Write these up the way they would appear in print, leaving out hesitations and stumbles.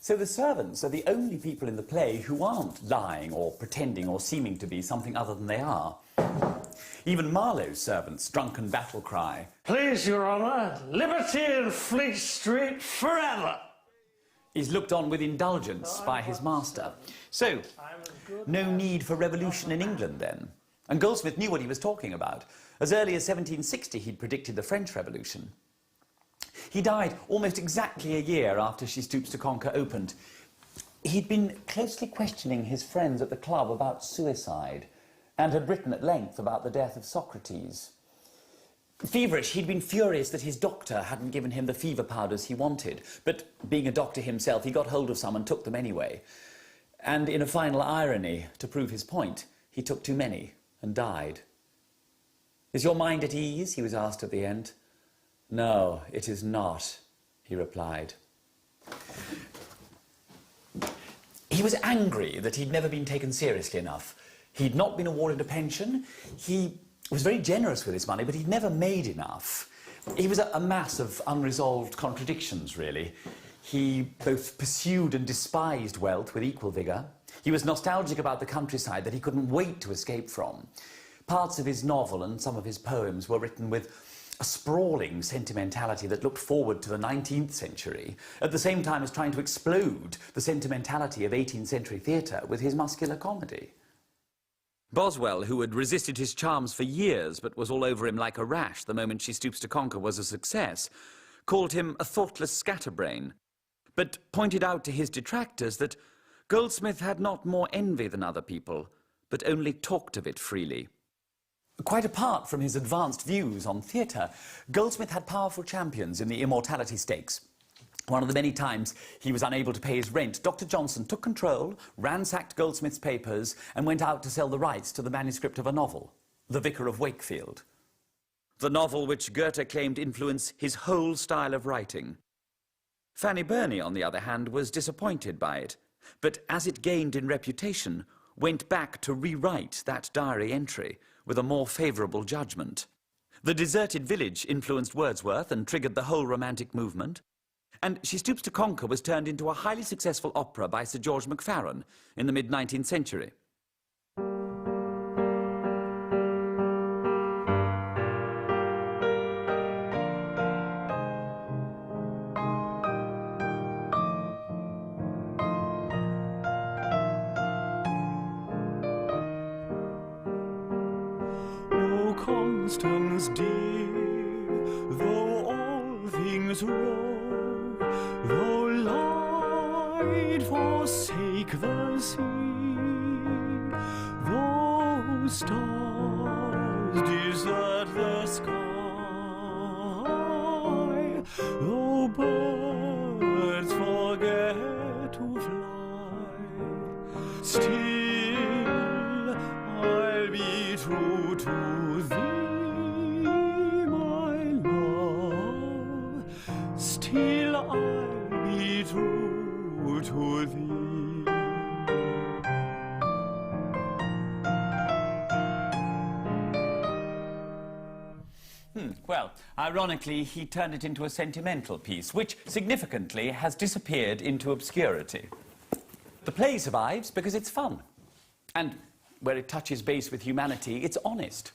So the servants are the only people in the play who aren't lying or pretending or seeming to be something other than they are. Even Marlowe's servants' drunken battle cry, "Please, Your Honour, liberty in Fleet Street forever!" is looked on with indulgence by his master. So, no need for revolution in England then. And Goldsmith knew what he was talking about. As early as 1760, he'd predicted the French Revolution. He died almost exactly a year after She Stoops to Conquer opened. He'd been closely questioning his friends at the club about suicide and had written at length about the death of Socrates. Feverish, he'd been furious that his doctor hadn't given him the fever powders he wanted, but being a doctor himself, he got hold of some and took them anyway. And in a final irony, to prove his point, he took too many and died. "Is your mind at ease?" he was asked at the end. "No, it is not," he replied. He was angry that he'd never been taken seriously enough. He'd not been awarded a pension. He was very generous with his money, but he'd never made enough. He was a mass of unresolved contradictions, really. He both pursued and despised wealth with equal vigour. He was nostalgic about the countryside that he couldn't wait to escape from. Parts of his novel and some of his poems were written with a sprawling sentimentality that looked forward to the 19th century, at the same time as trying to explode the sentimentality of 18th century theatre with his muscular comedy. Boswell, who had resisted his charms for years but was all over him like a rash the moment She Stoops to Conquer was a success, called him a thoughtless scatterbrain, but pointed out to his detractors that Goldsmith had not more envy than other people, but only talked of it freely. Quite apart from his advanced views on theatre, Goldsmith had powerful champions in the immortality stakes. One of the many times he was unable to pay his rent, Dr. Johnson took control, ransacked Goldsmith's papers, and went out to sell the rights to the manuscript of a novel, The Vicar of Wakefield. The novel which Goethe claimed influenced his whole style of writing. Fanny Burney, on the other hand, was disappointed by it, but as it gained in reputation, went back to rewrite that diary entry with a more favourable judgment. The Deserted Village influenced Wordsworth and triggered the whole Romantic movement. And She Stoops to Conquer was turned into a highly successful opera by Sir George Macfarren in the mid-19th century. O Constance dear, though all things roam, though light forsake the sea, though stars desert the sky, though birds forget to fly, still I'll be true to thee, my love, still I'll be true to thee. Well, ironically, he turned it into a sentimental piece, which significantly has disappeared into obscurity. The play survives because it's fun. And where it touches base with humanity, it's honest.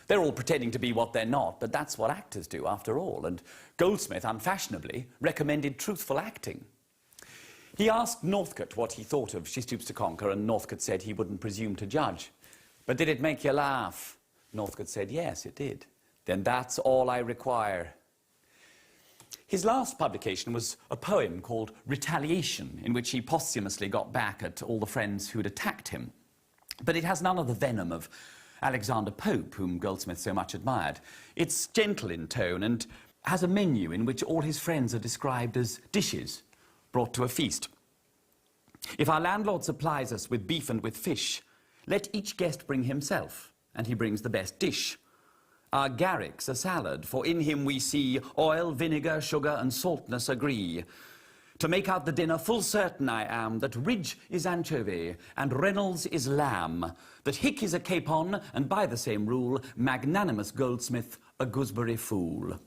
They're all pretending to be what they're not, but that's what actors do, after all. And Goldsmith, unfashionably, recommended truthful acting. He asked Northcote what he thought of She Stoops to Conquer, and Northcote said he wouldn't presume to judge. "But did it make you laugh?" Northcote said, "Yes, it did." "Then that's all I require." His last publication was a poem called Retaliation, in which he posthumously got back at all the friends who'd attacked him. But it has none of the venom of Alexander Pope, whom Goldsmith so much admired. It's gentle in tone and has a menu in which all his friends are described as dishes brought to a feast. "If our landlord supplies us with beef and with fish, let each guest bring himself, and he brings the best dish. Our Garrick's a salad, for in him we see oil, vinegar, sugar, and saltness agree. To make out the dinner full certain I am that Ridge is anchovy, and Reynolds is lamb, that Hick is a capon, and by the same rule, magnanimous Goldsmith a gooseberry fool."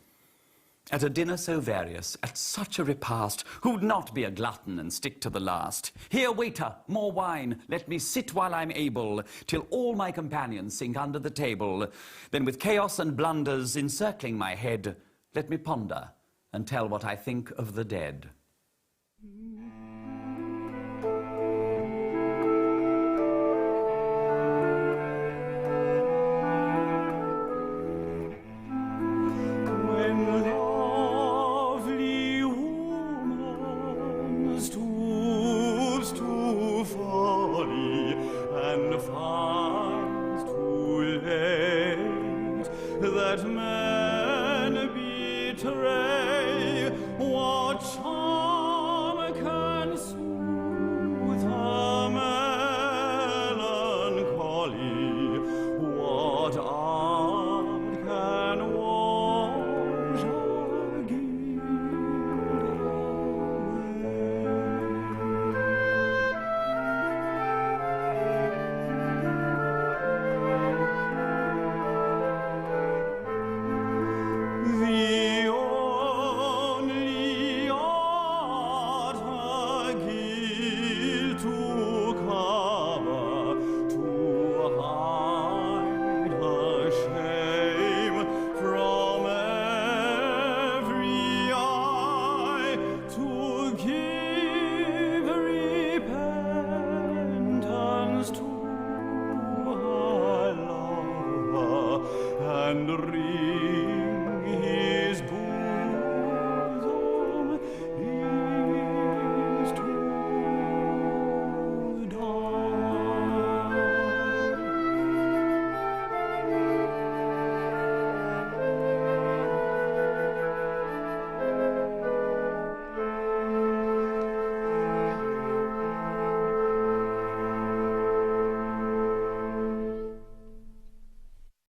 At a dinner so various, at such a repast, who'd not be a glutton and stick to the last? Here, waiter, more wine, let me sit while I'm able, till all my companions sink under the table. Then with chaos and blunders encircling my head, let me ponder and tell what I think of the dead.